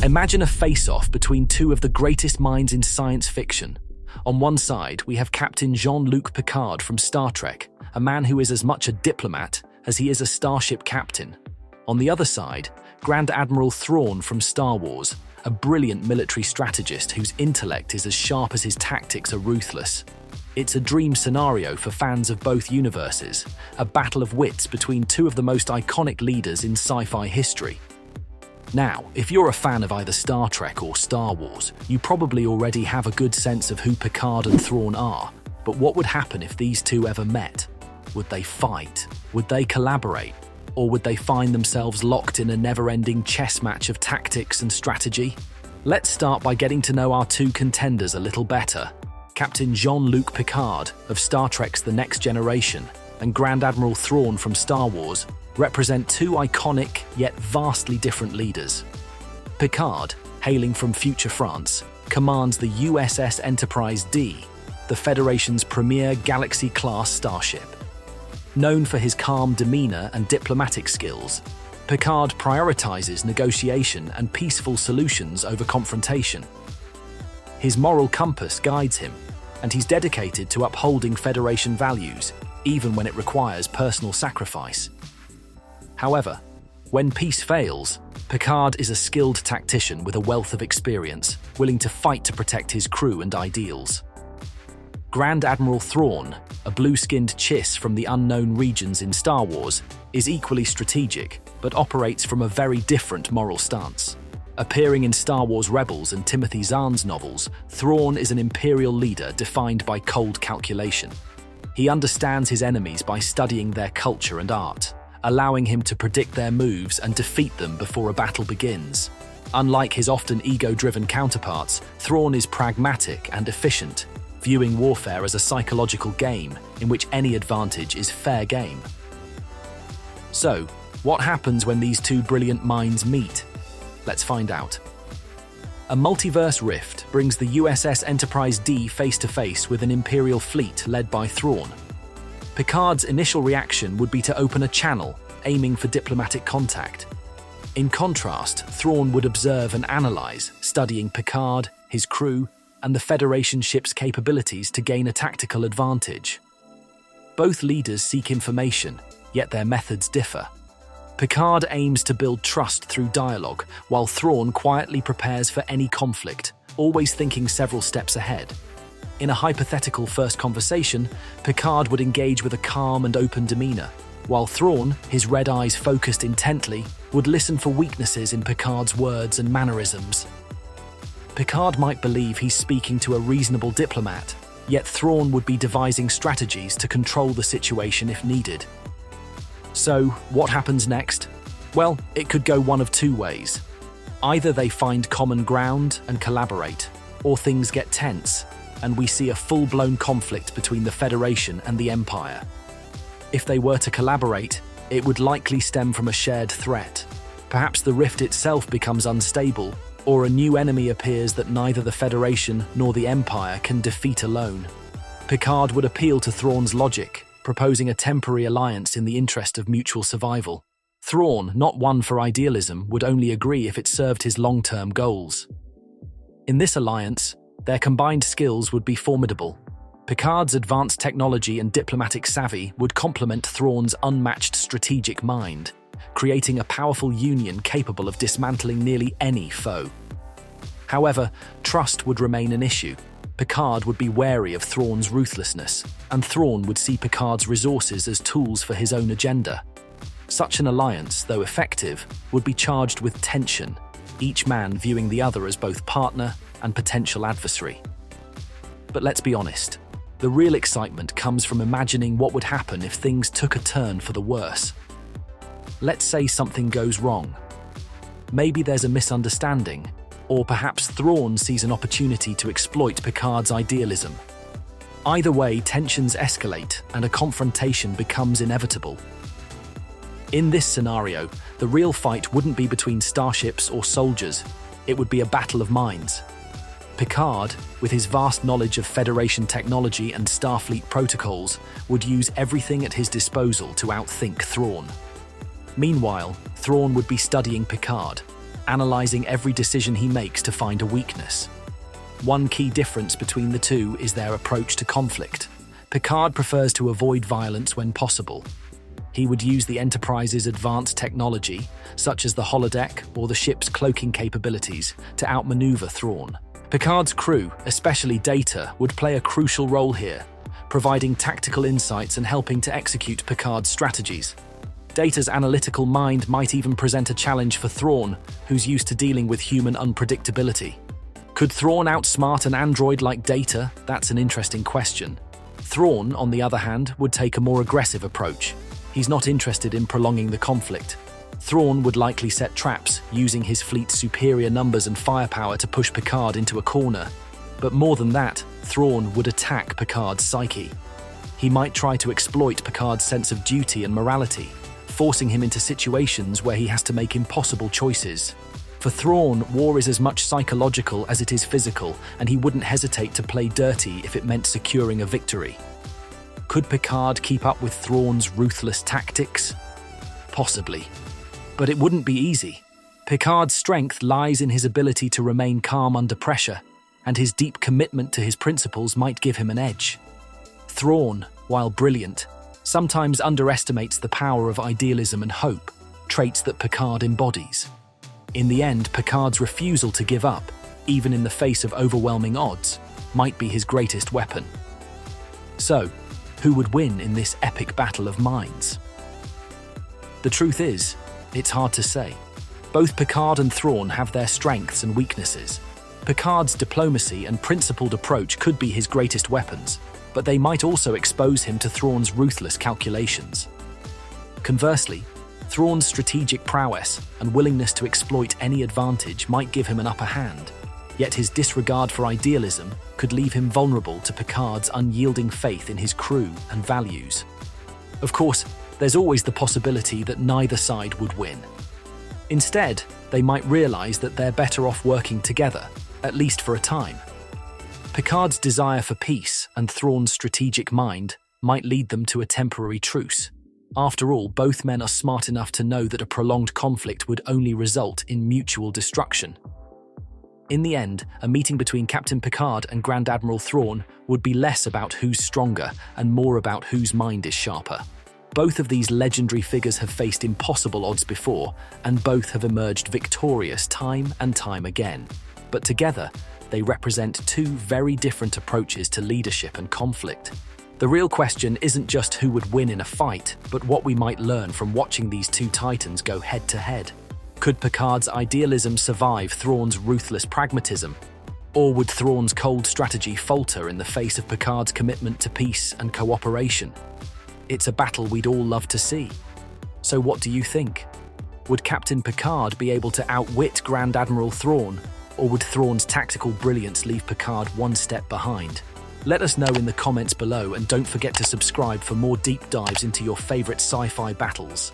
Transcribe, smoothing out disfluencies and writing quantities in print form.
Imagine a face-off between two of the greatest minds in science fiction. On one side, we have Captain Jean-Luc Picard from Star Trek, a man who is as much a diplomat as he is a starship captain. On the other side, Grand Admiral Thrawn from Star Wars, a brilliant military strategist whose intellect is as sharp as his tactics are ruthless. It's a dream scenario for fans of both universes, a battle of wits between two of the most iconic leaders in sci-fi history. Now, if you're a fan of either Star Trek or Star Wars, you probably already have a good sense of who Picard and Thrawn are, but what would happen if these two ever met? Would they fight? Would they collaborate? Or would they find themselves locked in a never-ending chess match of tactics and strategy? Let's start by getting to know our two contenders a little better. Captain Jean-Luc Picard of Star Trek's The Next Generation and Grand Admiral Thrawn from Star Wars represent two iconic yet vastly different leaders. Picard, hailing from future France, commands the USS Enterprise D, the Federation's premier Galaxy-class starship. Known for his calm demeanor and diplomatic skills, Picard prioritizes negotiation and peaceful solutions over confrontation. His moral compass guides him, and he's dedicated to upholding Federation values, even when it requires personal sacrifice. However, when peace fails, Picard is a skilled tactician with a wealth of experience, willing to fight to protect his crew and ideals. Grand Admiral Thrawn, a blue-skinned chiss from the unknown regions in Star Wars, is equally strategic, but operates from a very different moral stance. Appearing in Star Wars Rebels and Timothy Zahn's novels, Thrawn is an imperial leader defined by cold calculation. He understands his enemies by studying their culture and art, allowing him to predict their moves and defeat them before a battle begins. Unlike his often ego-driven counterparts, Thrawn is pragmatic and efficient, viewing warfare as a psychological game in which any advantage is fair game. So, what happens when these two brilliant minds meet? Let's find out. A multiverse rift brings the USS Enterprise D face-to-face with an Imperial fleet led by Thrawn. Picard's initial reaction would be to open a channel, aiming for diplomatic contact. In contrast, Thrawn would observe and analyze, studying Picard, his crew, and the Federation ship's capabilities to gain a tactical advantage. Both leaders seek information, yet their methods differ. Picard aims to build trust through dialogue, while Thrawn quietly prepares for any conflict, always thinking several steps ahead. In a hypothetical first conversation, Picard would engage with a calm and open demeanor, while Thrawn, his red eyes focused intently, would listen for weaknesses in Picard's words and mannerisms. Picard might believe he's speaking to a reasonable diplomat, yet Thrawn would be devising strategies to control the situation if needed. So, what happens next? Well, it could go one of two ways. Either they find common ground and collaborate, or things get tense, and we see a full-blown conflict between the Federation and the Empire. If they were to collaborate, it would likely stem from a shared threat. Perhaps the rift itself becomes unstable, or a new enemy appears that neither the Federation nor the Empire can defeat alone. Picard would appeal to Thrawn's logic, proposing a temporary alliance in the interest of mutual survival. Thrawn, not one for idealism, would only agree if it served his long-term goals. In this alliance, their combined skills would be formidable. Picard's advanced technology and diplomatic savvy would complement Thrawn's unmatched strategic mind, creating a powerful union capable of dismantling nearly any foe. However, trust would remain an issue. Picard would be wary of Thrawn's ruthlessness, and Thrawn would see Picard's resources as tools for his own agenda. Such an alliance, though effective, would be charged with tension, each man viewing the other as both partner and potential adversary. But let's be honest, the real excitement comes from imagining what would happen if things took a turn for the worse. Let's say something goes wrong. Maybe there's a misunderstanding, or perhaps Thrawn sees an opportunity to exploit Picard's idealism. Either way, tensions escalate and a confrontation becomes inevitable. In this scenario, the real fight wouldn't be between starships or soldiers, it would be a battle of minds. Picard, with his vast knowledge of Federation technology and Starfleet protocols, would use everything at his disposal to outthink Thrawn. Meanwhile, Thrawn would be studying Picard, analyzing every decision he makes to find a weakness. One key difference between the two is their approach to conflict. Picard prefers to avoid violence when possible. He would use the Enterprise's advanced technology, such as the holodeck or the ship's cloaking capabilities, to outmaneuver Thrawn. Picard's crew, especially Data, would play a crucial role here, providing tactical insights and helping to execute Picard's strategies. Data's analytical mind might even present a challenge for Thrawn, who's used to dealing with human unpredictability. Could Thrawn outsmart an android like Data? That's an interesting question. Thrawn, on the other hand, would take a more aggressive approach. He's not interested in prolonging the conflict. Thrawn would likely set traps, using his fleet's superior numbers and firepower to push Picard into a corner. But more than that, Thrawn would attack Picard's psyche. He might try to exploit Picard's sense of duty and morality, forcing him into situations where he has to make impossible choices. For Thrawn, war is as much psychological as it is physical, and he wouldn't hesitate to play dirty if it meant securing a victory. Could Picard keep up with Thrawn's ruthless tactics? Possibly. But it wouldn't be easy. Picard's strength lies in his ability to remain calm under pressure, and his deep commitment to his principles might give him an edge. Thrawn, while brilliant, sometimes underestimates the power of idealism and hope, traits that Picard embodies. In the end, Picard's refusal to give up, even in the face of overwhelming odds, might be his greatest weapon. So, who would win in this epic battle of minds? The truth is, it's hard to say. Both Picard and Thrawn have their strengths and weaknesses. Picard's diplomacy and principled approach could be his greatest weapons, but they might also expose him to Thrawn's ruthless calculations. Conversely, Thrawn's strategic prowess and willingness to exploit any advantage might give him an upper hand, yet his disregard for idealism could leave him vulnerable to Picard's unyielding faith in his crew and values. Of course, there's always the possibility that neither side would win. Instead, they might realize that they're better off working together, at least for a time. Picard's desire for peace and Thrawn's strategic mind might lead them to a temporary truce. After all, both men are smart enough to know that a prolonged conflict would only result in mutual destruction. In the end, a meeting between Captain Picard and Grand Admiral Thrawn would be less about who's stronger and more about whose mind is sharper. Both of these legendary figures have faced impossible odds before, and both have emerged victorious time and time again. But together, they represent two very different approaches to leadership and conflict. The real question isn't just who would win in a fight, but what we might learn from watching these two titans go head-to-head. Could Picard's idealism survive Thrawn's ruthless pragmatism? Or would Thrawn's cold strategy falter in the face of Picard's commitment to peace and cooperation? It's a battle we'd all love to see. So what do you think? Would Captain Picard be able to outwit Grand Admiral Thrawn, or would Thrawn's tactical brilliance leave Picard one step behind? Let us know in the comments below, and don't forget to subscribe for more deep dives into your favorite sci-fi battles.